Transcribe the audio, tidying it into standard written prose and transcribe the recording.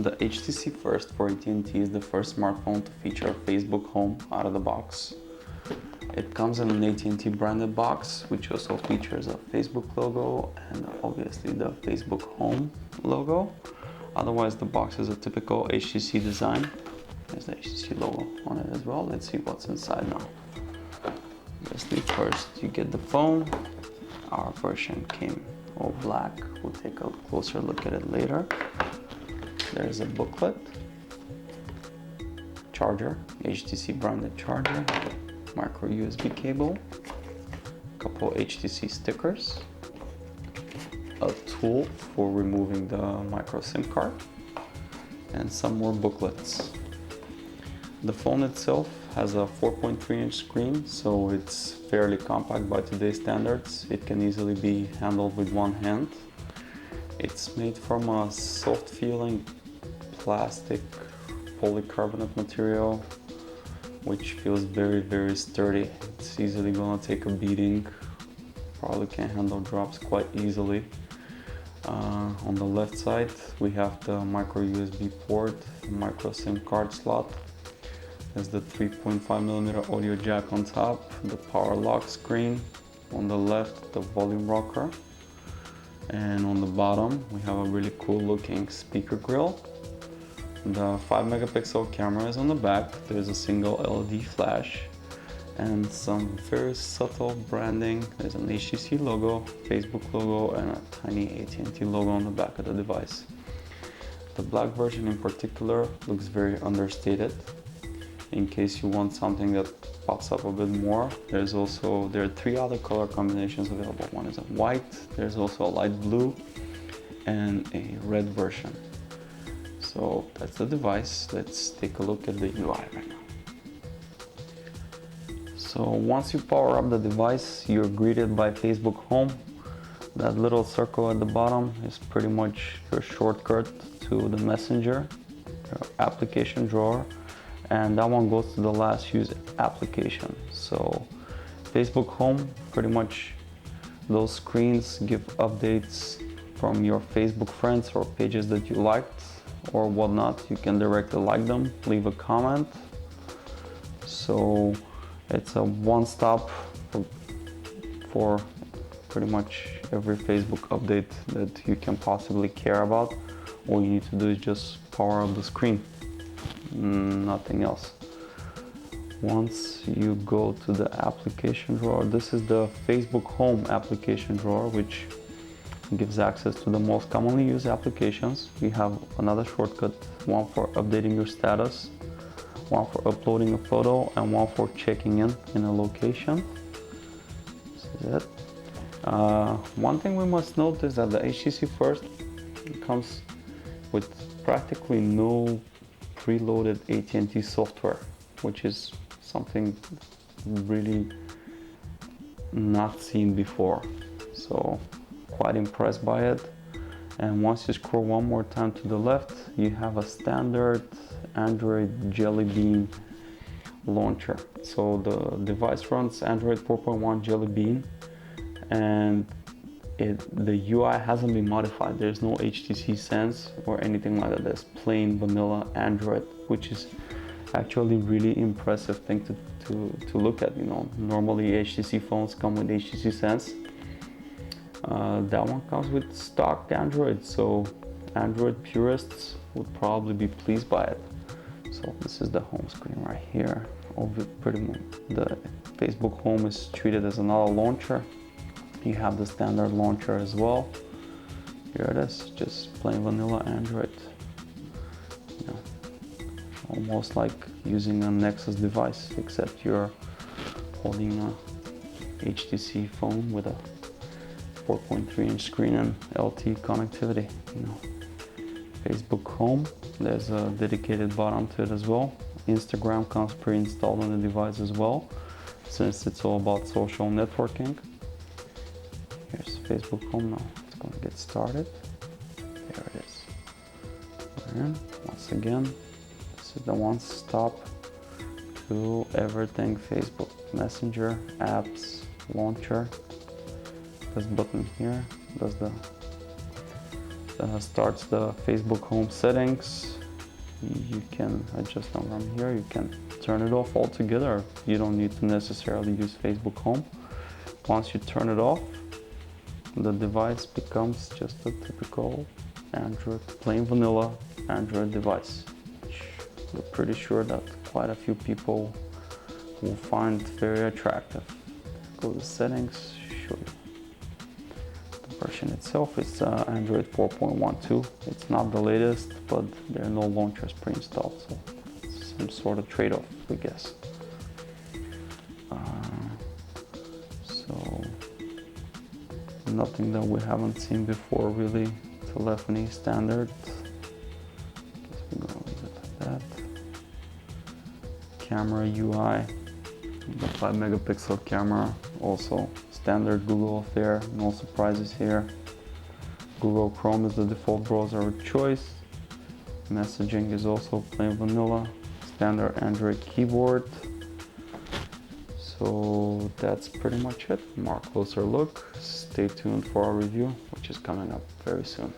The HTC First for AT&T is the first smartphone to feature Facebook Home out of the box. It comes in an AT&T branded box, which also features a Facebook logo and obviously the Facebook Home logo. Otherwise, the box is a typical HTC design. There's the HTC logo on it as well. Let's see what's inside now. Obviously, first you get the phone. Our version came all black. We'll take a closer look at it later. There's a booklet, charger, HTC branded charger, micro USB cable, a couple HTC stickers, a tool for removing the micro SIM card, and some more booklets. The phone itself has a 4.3-inch screen, so it's fairly compact by today's standards. It can easily be handled with one hand. It's made from a soft-feeling plastic polycarbonate material, which feels very sturdy. It's easily gonna take a beating. Probably can handle drops quite easily. On the left side, we have the micro USB port, micro SIM card slot. There's the 3.5mm audio jack on top, the power lock screen. On the left, the volume rocker. And on the bottom, we have a really cool looking speaker grill. The 5-megapixel camera is on the back. There's a single LED flash and some very subtle branding. There's an HTC logo, Facebook logo, and a tiny AT&T logo on the back of the device. The black version in particular looks very understated. In case you want something that pops up a bit more, there are 3 other color combinations available. One is a white, there's also a light blue, and a red version. So that's the device. Let's take a look at the UI right now. So once you power up the device, you're greeted by Facebook Home. That little circle at the bottom is pretty much your shortcut to the Messenger, your application drawer, and that one goes to the last used application. So Facebook Home, pretty much those screens give updates from your Facebook friends or pages that you liked or whatnot. You can directly like them, leave a comment. So it's a one-stop for pretty much every Facebook update that you can possibly care about. All you need to do is just power up the screen, nothing else. Once you go to the application drawer, this is the Facebook Home application drawer, which gives access to the most commonly used applications. We have another shortcut, one for updating your status, one for uploading a photo, and one for checking in a location. This is it. One thing we must note is that the HTC First comes with practically no preloaded AT&T software, which is something really not seen before. So quite impressed by it. And once you scroll one more time to the left, you have a standard Android Jelly Bean launcher. So the device runs Android 4.1 Jelly Bean, and the UI hasn't been modified. There's no HTC Sense or anything like that. There's plain vanilla Android, which is actually really impressive thing to look at. You know, normally HTC phones come with HTC Sense. That one comes with stock Android, so Android purists would probably be pleased by it. So this is the home screen right here. Pretty much the Facebook Home is treated as another launcher. You have the standard launcher as well. Here it is, just plain vanilla Android. You know, almost like using a Nexus device, except you're holding a HTC phone with a 4.3-inch screen and LTE connectivity. You know, Facebook Home, there's a dedicated button to it as well. Instagram comes pre-installed on the device as well, since it's all about social networking. Here's Facebook Home now. It's going to get started. There it is. And once again, this is the one-stop to everything Facebook. Messenger, apps, launcher. This button here does the starts the Facebook home settings. You can adjust them from here. You can turn it off altogether. You don't need to necessarily use Facebook home. Once you turn it off, the device becomes just a typical Android, plain vanilla Android device, which we're pretty sure that quite a few people will find very attractive. Go to settings, show you. The version itself is Android 4.12. It's not the latest, but there are no launchers pre-installed, so it's some sort of trade-off, I guess. So nothing that we haven't seen before, really. Telephony standard. Guess we're gonna leave it like that. Camera UI. The 5-megapixel camera, also standard Google affair, no surprises here. Google Chrome is the default browser of choice. Messaging is also plain vanilla, standard Android keyboard. So that's pretty much it. More closer look. Stay tuned for our review, which is coming up very soon.